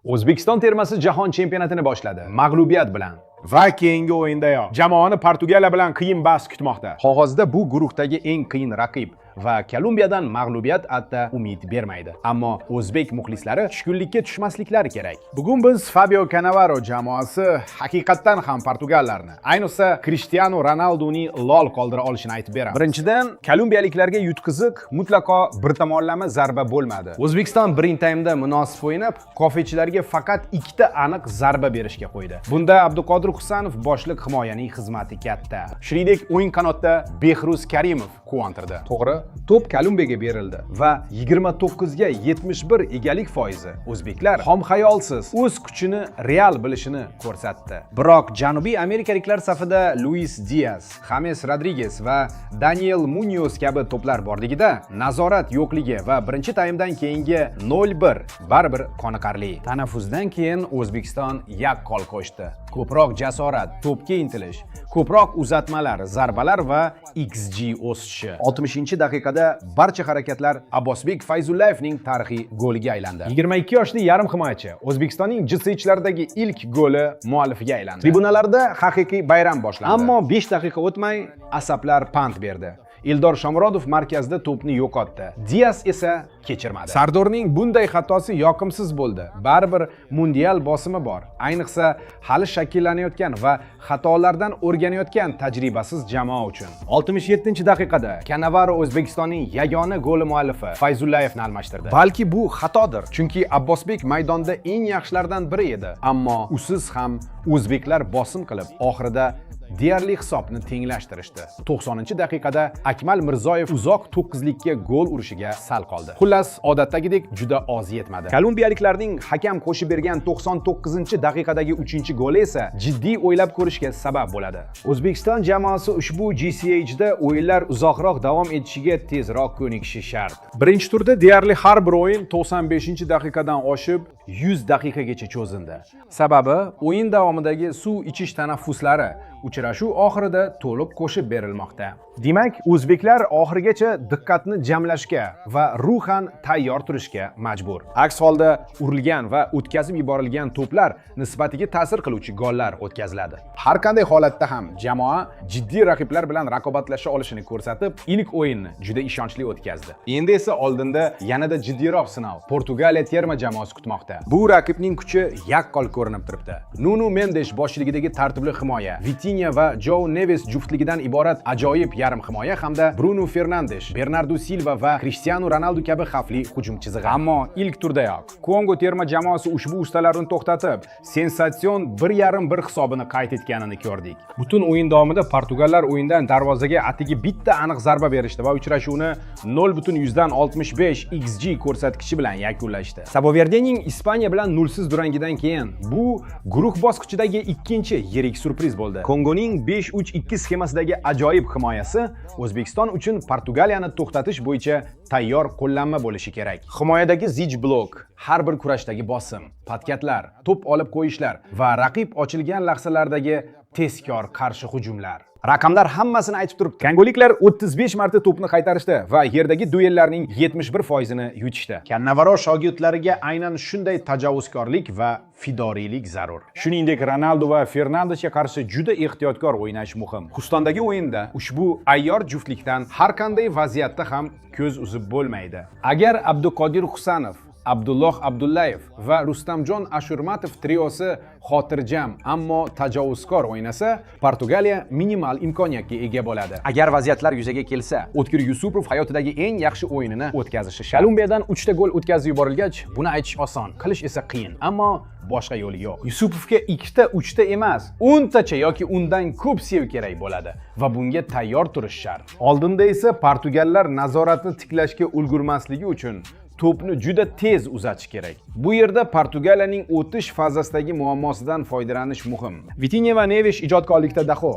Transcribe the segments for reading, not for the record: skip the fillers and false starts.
O'zbekiston termasi jahon chempionatini boshladi. Mag'lubiyat bilan. Va keyingi o'yindayoq jamoani Portugaliya bilan qiyin bahs kutmoqda. Qog'ozda bu guruhdagi eng qiyin raqib va Kolumbiyadan mag'lubiyat atta umid bermaydi. Ammo o'zbek muxlislari tushkunlikka tushmasliklari kerak. Bugun biz Fabio Cannavaro jamoasi haqiqatdan ham portugallarni, ayniqsa Cristiano Ronaldoning lol qoldira olishini aytib beramiz. Birinchidan, kolumbiyaliklarga yutqiziq mutlaqo bir tomonlama zarba bo'lmadi. O'zbekiston birinchi taymda munosib o'ynab, kofechilarga faqat ikkita aniq zarba berishga qo'ydi. Bunda Abduqodir Husanov boshliq himoyaning xizmati katta. Shuningdek, o'yin qanotda Behruz Karimov quvontirdi. To'g'ri, top Kolumbiyaga berildi va 29 ga 71 egalik foizi o'zbeklar xom xayolsiz o'z kuchini real bilishini ko'rsatdi. Biroq Janubiy Amerikaliklar safida Luis Diaz, James Rodriguez va Daniel Munoz kabi toplar borligida nazorat yo'qligi va birinchi taymdan keyingi 0-1 baribir qoniqarli. Tanaffusdan keyin O'zbekiston yaqqol qo'shdi. Ko'proq jasorat, to'pga intilish, ko'proq uzatmalar, zarbalar va XG o'sishi. 60-daqiqada barcha harakatlar Abbosbek Fayzullayevning tarixiy goliga aylandi. 22 yoshli yarim himoyachi O'zbekistonning JSH'lardagi ilk goli muallifiga aylandi. Tribunalarda haqiqiy bayram boshlandi. Ammo 5 daqiqa o'tmay asablar pand berdi. Eldor Shomurodov markazda to'pni yo'qotdi. Diaz esa kechirmadi. Sardorning bunday xatosi yoqimsiz bo'ldi. Baribir mundial bosimi bor. Ayniqsa hali shakllanayotgan va xatolardan o'rganayotgan tajribasiz jamoa uchun. 67-daqiqada Cannavaro O'zbekistonning yagona goli muallifi Fayzullayevni almashtirdi. Balki bu xatodir, chunki Abbosbek maydonda eng yaxshilardan biri edi. Ammo usiz ham o'zbeklar bosim qilib, oxirida deyarli hisobni tenglashtirishdi. 90-daqiqada Akmal Mirzoyev uzoq 9-likka gol urishiga sal qoldi. Xullas, odatdagidek juda oz yetmadi. Kolumbiyaliklarning hakam qo'shib bergan 99-daqiqadagi 3-goli esa jiddiy o'ylab ko'rishga sabab bo'ladi. O'zbekiston jamoasi ushbu JCH'da o'yinlar uzoqroq davom etishiga tezroq ko'nikishi shart. Birinchi turda deyarli har bir o'yin 95-daqiqadan oshib 100 daqiqagacha cho'zildi. Sababi o'yin davomidagi suv ichish tanaffuslari uchrashuv oxirida to'liq qo'shib berilmoqda. Demak, o'zbeklar oxirigacha diqqatni jamlashga va ruhan tayyor turishga majbur. Aks holda urilgan va o'tkazib yuborilgan to'plar nisbatiga ta'sir qiluvchi gollar o'tkaziladi. Har qanday holatda ham jamoa jiddiy raqiblar bilan raqobatlasha olishini ko'rsatib, ilk o'yinni juda ishonchli o'tkazdi. Endi esa oldinda yanada jiddiyroq sinov Portugaliya terma jamoasi kutmoqda. Bu raqibning kuchi yaqqol ko'rinib turibdi. Nuno Mendes boshchiligidagi tartibli himoya, Vitinha va Joao Neves juftligidan iborat ajoyib yarim himoya hamda Bruno Fernandes, Bernardo Silva va Cristiano Ronaldo kabi xavfli hujum chizig'i. Ammo ilk turdayoq Kongo terma jamoasi ushbu ustalarni to'xtatib, sensatsion 1.5 hisobini qayd etganini ko'rdik. Butun o'yin davomida portugallar o'yindan darvozaga atigi bitta aniq zarba berishdi va uchrashuvni 0.65 XG ko'rsatkichi bilan yakunlashdi. Saboverdening Ispaniya bilan 0-siz durangidan keyin bu guruh bosqichidagi ikkinchi yirik surpriz bo'ldi. Kongoning 5-3-2 sxemasidagi ajoyib himoyasi O'zbekiston uchun Portugaliyani to'xtatish bo'yicha tayyor qo'llanma bo'lishi kerak. Himoyadagi zich blok, har bir kurashdagi bosim, patkatlar, to'p olib qo'yishlar va raqib ochilgan lahzalardagi tezkor qarshi hujumlar. Raqamlar hammasini aytib turibdi. Kongoliklar 35 marta to'pni qaytarishdi va yerdagi duellarning 71%ni yutishdi. Cannavaro shogirdlariga aynan shunday tajovuzkorlik va fidoriylik zarur. Shuningdek, Ronaldo va Fernandesga qarshi juda ehtiyotkor o'ynash muhim. Hustondagi o'yinda ushbu ayyor juftlikdan har qanday vaziyatda ham ko'z uzib bo'lmaydi. Agar Abduqodir Husanov, Abdulloh Abdullayev va Rustamjon Ashurmatov triosi xotirjam, ammo tajovuzkor o'ynasa, Portugaliya minimal imkoniyatga ega bo'ladi. Agar vaziyatlar yuzaga kelsa, O'tkir Yusupov hayotidagi eng yaxshi o'yinini o'tkazishi shart. Kolumbiyadan 3 ta gol o'tkazib yuborilgach, buni aytish oson, qilish esa qiyin, ammo boshqa yo'li yo'q. Yusupovga 2 ta, 3 ta emas, 10 tacha yoki undan ko'p sev kerak bo'ladi va bunga tayyor turish shart. Oldinda esa portugallar nazoratni tiklashga ulgurmasligi uchun to'pni juda tez uzatish kerak. Bu yerda Portugaliyaning o'tish fazasidagi muammosidan foydalanish muhim. Vitinha va Neves ijodkorlikda daho.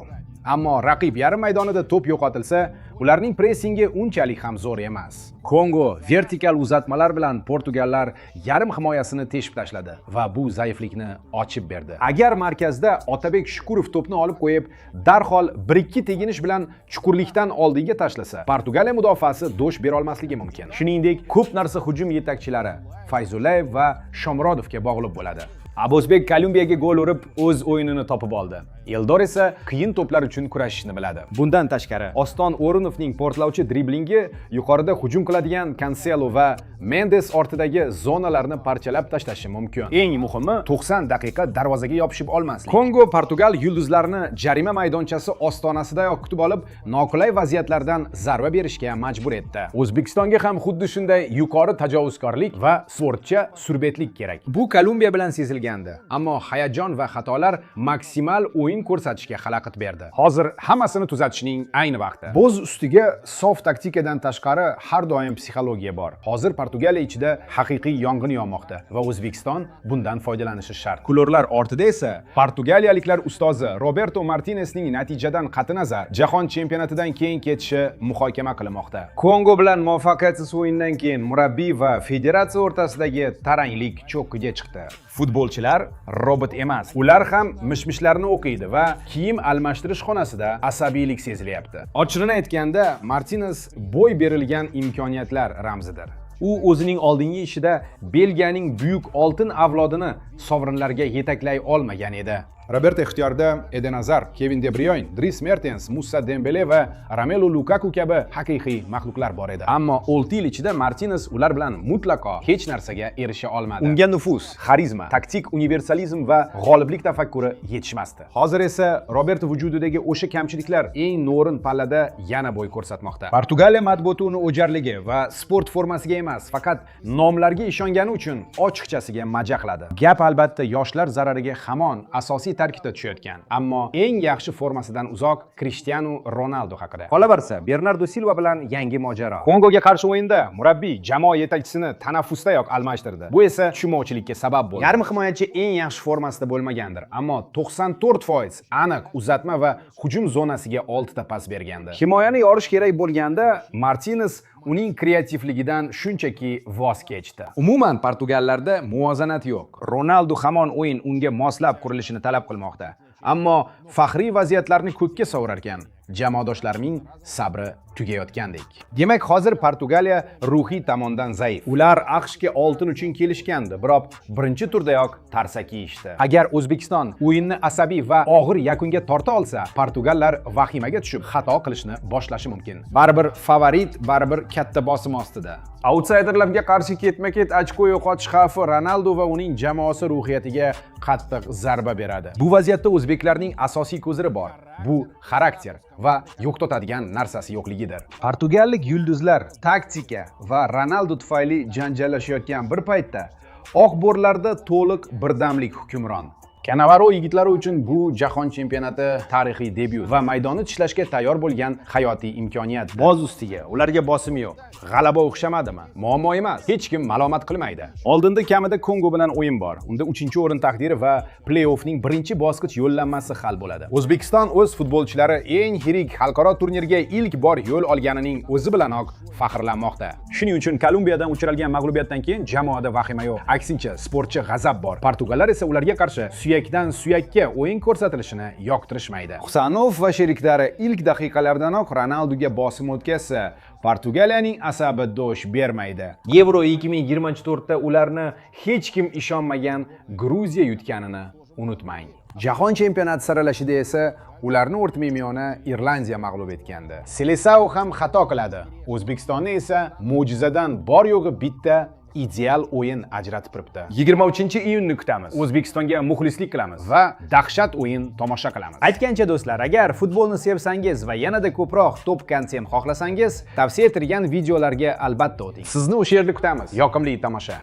Ammo raqib yarim maydonida to'p yo'qotilsa, ularning pressingi unchalik ham zo'r emas. Kongo vertikal uzatmalar bilan Portugallar yarim himoyasini teshib tashladi va bu zaiflikni ochib berdi. Agar markazda Otabek Shukurov to'pni olib qo'yib, darhol 1-2 teginish bilan chuqurlikdan oldinga tashlasa, Portugaliya mudofaasi do'sh bera olmasligi mumkin. Shuningdek, ko'p narsa hujum yetakchilari Fayzullayev va Shomurodovga bog'liq bo'ladi. Abozbek Kolumbiyaga gol urib, o'z o'yinini topib oldi. Eldor esa qiyin to'plar uchun kurashishni biladi. Bundan tashqari, Oston O'runovning portlovchi driblingi yuqorida hujum qiladigan Cancelo va Mendes ortidagi zonalarni parchalab tashlashi mumkin. Eng muhimi, 90 daqiqa darvozaga yopishib olmaslik. Kongo Portugal yulduzlarini jarima maydonchasi ostonasidayoq kutib olib, noqulay vaziyatlardan zarba berishga majbur etdi. O'zbekistonga ham xuddi shunday yuqori tajovuzkorlik va sportcha surbetlik kerak. Bu Kolumbiya bilan sezilgandi, ammo hayajon va xatolar maksimal o'yin ko'rsatishga xalaqit berdi. Hozir hammasini tuzatishning ayni vaqti. Bo'z ustiga sof taktikadan tashqari har doim psixologiya bor. Hozir Portugaliya ichida haqiqiy yong'in yonmoqda va O'zbekiston bundan foydalanishi shart. Kulorlar ortida esa portugaliyaliklar ustozi Roberto Martinezning natijadan qat'i nazar jahon chempionatidan keyin ketishi muhokama qilinmoqda. Kongo bilan muvaffaqiyatsiz o'yindan keyin murabbiy va federatsiya o'rtasidagi taranglik cho'qqiga chiqdi. Futbolchilar robot emas. Ular ham mishmishlarni o'qiydi va kiyim almashtirish xonasida asabiylik sezilyapti. Ochig'ini aytganda, Martinez bo'y berilgan imkoniyatlar ramzidir. U o'zining oldingi ishida Belgiyaning buyuk oltin avlodini sovrinlarga yetaklay olmagan edi. Roberto ixtiyorida Eden Hazard, Kevin De Bruyne, Dries Mertens, Moussa Dembele va Romelu Lukaku kabi haqiqiy maxluqlar bor edi. Ammo 6 yil ichida Martinez ular bilan mutlaqo hech narsaga erisha olmadi. Unga nufuz, xarizma, taktik universalizm va g'oliblik tafakkuri yetishmasdi. Hozir esa Roberto vujudidagi o'sha kamchiliklar eng no'rin pallada yana bo'y ko'rsatmoqda. Portugaliya matbuoti uni o'jarligi va sport formasiga emas, faqat nomlarga ishongani uchun ochiqchasiga maja qiladi. Gap albatta yoshlar zarariga hamon asosiy tarkibda tushayotgan, ammo eng yaxshi formasidan uzoq Cristiano Ronaldo haqida. Qolaversa, Bernardo Silva bilan yangi mojaro. Kongoga qarshi o'yinda murabbiy jamoa yetakchisini tanaffusdayoq almashtirdi. Bu esa tushunmovchilikka sabab bo'ldi. Yarim himoyachi eng yaxshi formasida bo'lmagandir, ammo 94% aniq uzatma va hujum zonasiga 6 ta pas bergandi. Himoyani yorish kerak bo'lganda, Martinez uning kreativligidan shunchaki voz kechdi. Umuman Portugallarda muvozanat yo'q. Ronaldo hamon o'yin unga moslab qurilishini talab qilmoqda. Ammo faxriy vaziyatlarni ko'kka sovurarkan, jamoadoshlarining sabri tugayotgandek. Demak, hozir Portugaliya ruhiy tomondan zaif. Ular AQShga oltin uchun kelishgandi, biroq birinchi turdayoq tarsaki ishdi. Agar O'zbekiston o'yinni asabiy va og'ir yakunga torta olsa, portugallar vahimaga tushib xato qilishni boshlashi mumkin. Baribir favorit, baribir katta bosim ostida. Outsiderlarga qarshi ketma-ket ochko yo'qotish xavfi Ronaldo va uning jamoasi ruhiyatiga qattiq zarba beradi. Bu vaziyatda o'zbeklarning asosiy ko'ziri bor. Bu xarakter va yo'qotadigan narsasi yo'qligidir. Portugallik yulduzlar taktika va Ronaldo tufayli janjallashayotgan bir paytda oq bo'rlarda to'liq birdamlik hukmron. Kanavaro yigitlari uchun bu jahon chempionati tarixiy debyut va maydonni tishlashga tayyor bo'lgan hayotiy imkoniyat. Boz ustiga ularga bosim yo'q. G'alaba o'xshamadimi? Muammo emas. Hech kim malomat qilmaydi. Oldinda kamida Kongo bilan o'yin bor. Unda 3-o'rin taqdiri va play-offning birinchi bosqich yo'llanmasi hal bo'ladi. O'zbekiston o'z futbolchilari eng yirik xalqaro turnirga ilk bor yo'l olganining o'zi bilanoq faxrlanmoqda. Shuning uchun Kolumbiyadan uchralgan mag'lubiyatdan keyin jamoada vahima yo'q. Aksincha, sportchi g'azab bor. Portugallar esa ularga qarshi suyakdan suyakka o'yin ko'rsatilishini yoqtirishmaydi. Husanov va sheriklari ilk daqiqalardanoq Ronaldoga bosim o'tkazsa, Portugaliyaning asabi do'sh bermaydi. Yevro 2024 da ularni hech kim ishonmagan Gruziya yutganini unutmang. Jahon chempionati saralashida esa ularni o'rtmiyona Irlandiya mag'lub etgandi. Seleção ham xato qiladi. O'zbekistonni esa mo'jizadan bor yo'g'i bitta ideal o'yin ajratib turibdi. 23-iyunni kutamiz. O'zbekistonga muxlislik qilamiz va dahshat o'yin tomosha qilamiz. Aytgancha do'stlar, agar futbolni sevsangiz va yanada ko'proq top kontent xohlasangiz, tavsiya etilgan videolarga albatta o'ting. Sizni o'sha yerda kutamiz. Yoqimli tomosha.